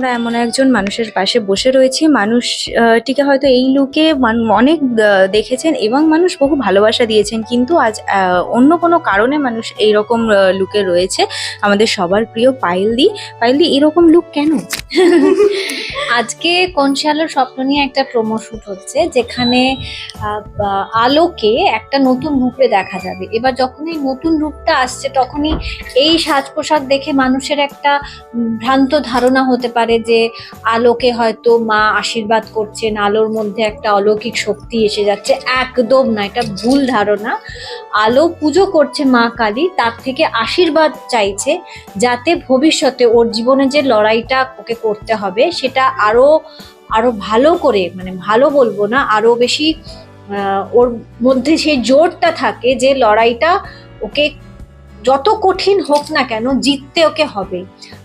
আমরা এমন একজন মানুষের পাশে বসে রয়েছি, মানুষটিকে হয়তো এই লুকে অনেক দেখেছেন এবং মানুষ বহু ভালোবাসা দিয়েছেন, কিন্তু আজ অন্য কোনো কারণে মানুষ এইরকম লুকে রয়েছে। আমাদের সবার প্রিয় পায়েলদি। পায়েলদি, এরকম লুক কেন? আজকে কনসে আলোর স্বপ্ন নিয়ে একটা প্রোমো শুট হচ্ছে, যেখানে আলোকে একটা নতুন রূপে দেখা যাবে। এবার যখন এই নতুন রূপটা আসছে, তখনই এই সাজ পোশাক দেখে মানুষের একটা ভ্রান্ত ধারণা হতে পারে যে আলোকে হয়তো মা আশীর্বাদ করছেন, আলোর মধ্যে একটা অলৌকিক শক্তি এসে যাচ্ছে। একদম না, এটা ভুল ধারণা। আলো পুজো করছে মা কালী, তার থেকে আশীর্বাদ চাইছে যাতে ভবিষ্যতে ওর জীবনে যে লড়াইটা ওকে করতে হবে সেটা আরো আরো ভালো করে, মানে ভালো বলবো না, আরো বেশি ওর মধ্যে সেই জোরটা থাকে যে লড়াইটা ওকে যত কঠিন হোক না কেন জিততে ওকে হবে।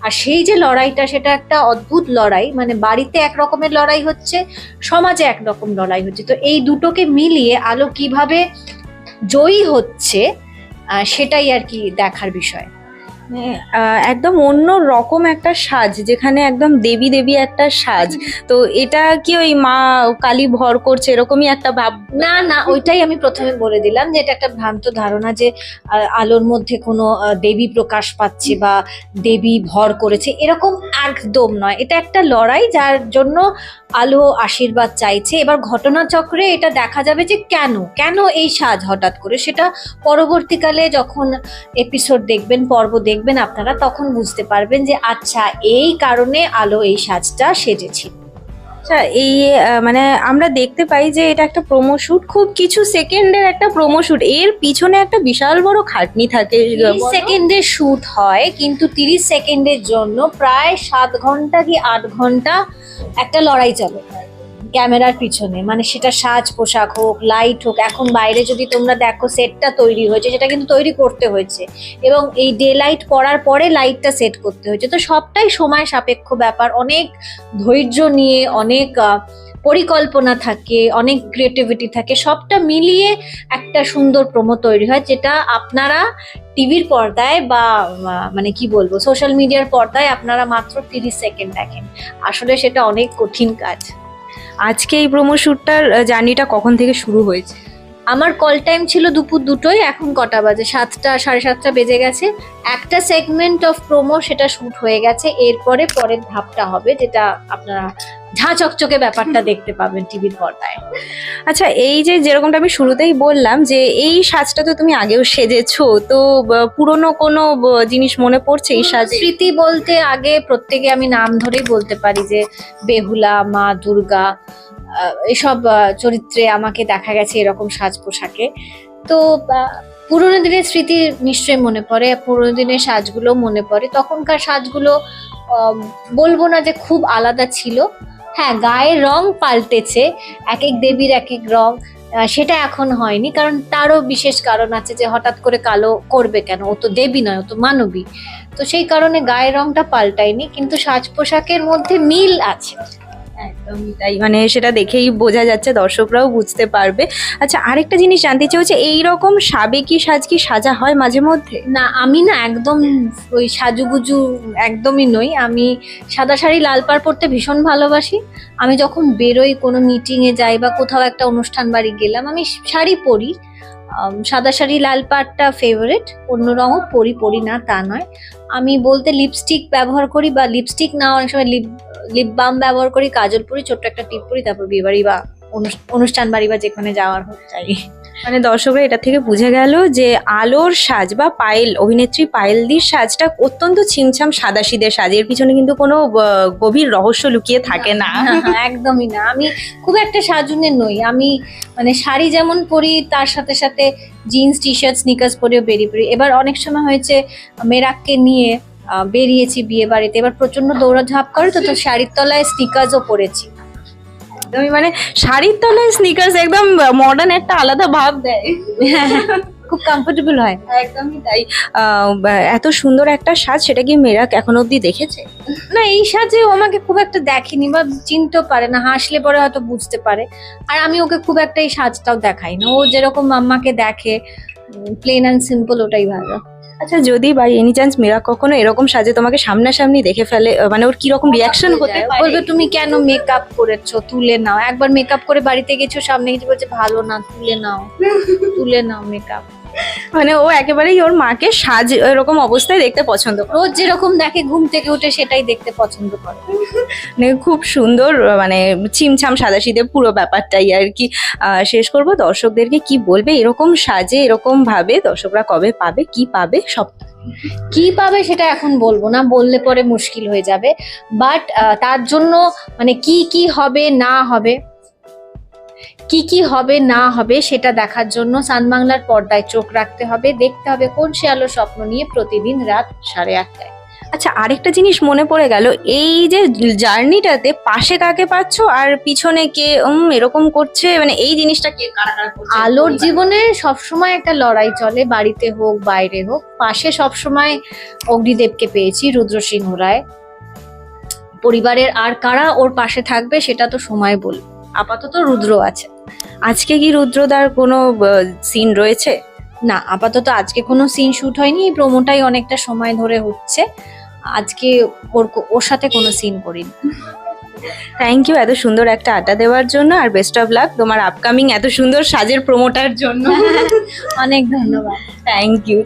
আর সেই যে লড়াইটা, সেটা একটা অদ্ভুত লড়াই, মানে বাড়িতে একরকমের লড়াই হচ্ছে, সমাজে একরকম লড়াই হচ্ছে। তো এই দুটোকে মিলিয়ে আলো কিভাবে জয়ী হচ্ছে সেটাই আর কি দেখার বিষয়। একদম অন্য রকম একটা সাজ, যেখানে একদম দেবী দেবী একটা সাজ। তো এটা কি ওই মা কালী ভর করছে এরকমই একটা ভাব? না না, ওইটাই আমি প্রথমে বলে দিলাম যে এটা একটা ভ্রান্ত ধারণা যে আলোর মধ্যে কোনো দেবী প্রকাশ পাচ্ছে বা দেবী ভর করেছে, এরকম একদম নয়। এটা একটা লড়াই যার জন্য আলো আশীর্বাদ চাইছে। এবার ঘটনাচক্রে এটা দেখা যাবে যে কেন কেন এই সাজ হঠাৎ করে, সেটা পরবর্তীকালে যখন এপিসোড দেখবেন, পর্ব দেখবেন আপনারা, তখন বুঝতে পারবেন যে আচ্ছা এই কারণে আলো এই সাজটা সেজেছিল। আচ্ছা, এই মানে আমরা দেখতে পাই যে এটা একটা প্রোমো শুট, খুব কিছু সেকেন্ডের একটা প্রোমো শুট, এর পিছনে একটা বিশাল বড় খাটনি থাকে। 30 সেকেন্ডের শুট হয়, কিন্তু 30 সেকেন্ডের জন্য প্রায় 7 ঘন্টা কি 8 ঘন্টা একটা লড়াই চলে ক্যামেরার পিছনে। মানে সেটা সাজ পোশাক হোক, লাইট হোক। এখন বাইরে যদি তোমরা দেখো, সেটটা তৈরি হয়েছে, সেটা কিন্তু তৈরি করতে হয়েছে, এবং এই ডে লাইট পড়ার পরে লাইটটা সেট করতে হয়েছে। তো সবটাই সময় সাপেক্ষ ব্যাপার, অনেক ধৈর্য নিয়ে, অনেক পরিকল্পনা থাকে, অনেক ক্রিয়েটিভিটি থাকে, সবটা মিলিয়ে একটা সুন্দর প্রোমো তৈরি হয়, যেটা আপনারা টিভির পর্দায় বা মানে কি বলবো, সোশ্যাল মিডিয়ার পর্দায় আপনারা মাত্র 30 সেকেন্ড দেখেন। আসলে সেটা অনেক কঠিন কাজ। আজকে এই প্রোমো শুটটার জার্নিটা কখন থেকে শুরু হয়েছে? আমার কল টাইম ছিল দুপুর 2টোয়, এখন কটা বাজে? 7টা, 7:30 বেজে গেছে। একটা সেগমেন্ট অফ প্রোমো সেটা শুট হয়ে গেছে। এরপরে পরের ধাপটা হবে, যেটা আপনারা ঝাঁ চকচকে ব্যাপারটা দেখতে পাবেন টিভির পর্দায়। আচ্ছা, এই যে যেরকমটা আমি শুরুতেই বললাম যে এই সাজটা তো তুমি আগেও সেজেছো, তো পুরনো কোনো জিনিস মনে পড়ছে এই সাজ? স্মৃতি বলতে আগে প্রত্যেকে আমি নাম ধরেই বলতে পারি যে বেহুলা, মা দুর্গা, এসব চরিত্রে আমাকে দেখা গেছে এরকম সাজ পোশাকে। তো পুরোনো দিনের স্মৃতি নিশ্চয়ই মনে পড়ে, পুরোনো দিনের সাজগুলো মনে পড়ে। তখনকার সাজগুলো বলবো না যে খুব আলাদা ছিল। হ্যাঁ, গায়ের রং পাল্টেছে, এক এক দেবীর এক এক রং, সেটা এখন হয়নি, কারণ তারও বিশেষ কারণ আছে যে হঠাৎ করে কালো করবে কেন, ও তো দেবী নয়, ও তো মানবী। তো সেই কারণে গায়ের রংটা পাল্টায়নি, কিন্তু সাজ পোশাকের মধ্যে মিল আছে। একদমই তাই, মানে সেটা দেখেই বোঝা যাচ্ছে, দর্শকরাও বুঝতে পারবে। আচ্ছা, আরেকটা জিনিস জানতে চাই হচ্ছে, এইরকম সাবেকি সাজ কি সাজা হয় মাঝে মধ্যে? না, আমি না একদম ওই সাজুগুজু একদমই নই। আমি সাদা শাড়ি লাল পাড় পরতে ভীষণ ভালোবাসি। আমি যখন বেরোই, কোনো মিটিংয়ে যাই বা কোথাও একটা অনুষ্ঠান বাড়ি গেলাম, আমি শাড়ি পরি। সাদা শাড়ি লাল পাড়টা ফেভারিট, অন্য রঙও পরি না তা নয়। আমি বলতে লিপস্টিক ব্যবহার করি, বা লিপস্টিক না, অনেক সময় লিপ বাম ব্যবহার করি, কাজল পরি, ছোট্ট একটা টিপ পরি, তারপর বিয়ে বাড়ি বা অনুষ্ঠান বাড়ি বা যেখানে যাওয়ার হোক যাই। মানে দর্শকরা এটা থেকে বুঝে গেল যে আলোর সাজ বা অভিনেত্রী পায়েলদির সাজটা অত্যন্ত ছিমছাম সাদাসিধে সাজ, এর পিছনে কিন্তু কোনো গভীর রহস্য লুকিয়ে থাকে না। একদমই না, আমি খুব একটা সাজুনের নই। আমি মানে শাড়ি যেমন পরি, তার সাথে সাথে জিন্স, টি শার্ট, স্নিকার্স পরেও বেরিয়ে পড়ি। এবার অনেক সময় হয়েছে মেরাককে নিয়ে বেরিয়েছি বিয়ে বাড়িতে, এবার প্রচন্ড দৌড়াঝাঁপ করে, তো শাড়ির তলায় স্নিকার্সও পরেছি। একদমই, মানে শাড়ির তলায় স্নিকার্স একদম মডার্ন একটা আলাদা ভাব দেয়, খুব কমফোর্টেবল হয়। একদমই তাই। এত সুন্দর একটা সাজ, সেটা কি মেরাক এখনো অব্দি দেখেছে? না, এই সাজে ও আমাকে খুব একটা দেখেনি বা চিনতেও পারে না, হাসলে পরে হয়তো বুঝতে পারে। আর আমি ওকে খুব একটা এই সাজটাও দেখাই না, ও যেরকম মাম্মাকে দেখে প্লেন অ্যান্ড সিম্পল, ওটাই ভালো। আচ্ছা, যদি বাই এনি চান্স মীরা কখনো এরকম সাজে তোমাকে সামনাসামনি দেখে ফেলে, মানে ওর কি রকম রিয়াকশন হতে পারে? বলবে তুমি কেন মেকআপ করেছো, তুলে নাও। একবার মেকআপ করে বাড়িতে গেছো, সামনে গেছে বলছে ভালো না, তুলে নাও, তুলে নাও মেকআপ। মানে ও একেবারেই ওর মাকে সাজ এরকম অবস্থায় দেখতে পছন্দ করে। রোজ যেরকম দেখে ঘুম থেকে উঠে সেটাই দেখতে পছন্দ করে। মানে খুব সুন্দর, মানে ছিমছাম সাদাসিধে পুরো ব্যাপারটাই আর কি। শেষ করব, দর্শকদেরকে কি বলবে এরকম সাজে এরকম ভাবে দর্শকরা কবে পাবে, কি পাবে সব? কি পাবে সেটা এখন বলবো না, বললে পরে মুশকিল হয়ে যাবে। বাট তার জন্য মানে কি কি হবে না হবে, কি কি হবে না হবে সেটা দেখার জন্য সান বাংলার পর্দায় চোখ রাখতে হবে, দেখতে হবে কোন সে আলো স্বপ্ন নিয়ে প্রতিদিন রাত 8:30টায়। আচ্ছা, আরেকটা জিনিস মনে পড়ে গেল, এই যে জার্নিটাতে পাশে কাকে পাচ্ছ আর পিছনে কে এরকম করছে, মানে এই জিনিসটা কে কারা কারা করছে? আলোর জীবনে সবসময় একটা লড়াই চলে, বাড়িতে হোক বাইরে হোক। পাশে সবসময় অগ্নিদেবকে পেয়েছি, রুদ্র সিংহ রায়। পরিবারের আর কারা ওর পাশে থাকবে সেটা তো সময় বলবে। আপাতত রুদ্র আছে। আজকে কি রুদ্রদার কোনো সিন রয়েছে? না, আপাতত আজকে কোনো সিন শুট হয়নি, এই প্রোমোটাই অনেকটা সময় ধরে হচ্ছে। আজকে ওর সাথে কোনো সিন করিনি। থ্যাংক ইউ এত সুন্দর একটা আড্ডা দেওয়ার জন্য, আর বেস্ট অফ লাক তোমার আপকামিং এত সুন্দর সাজের প্রমোটার জন্য। অনেক ধন্যবাদ। Thank you.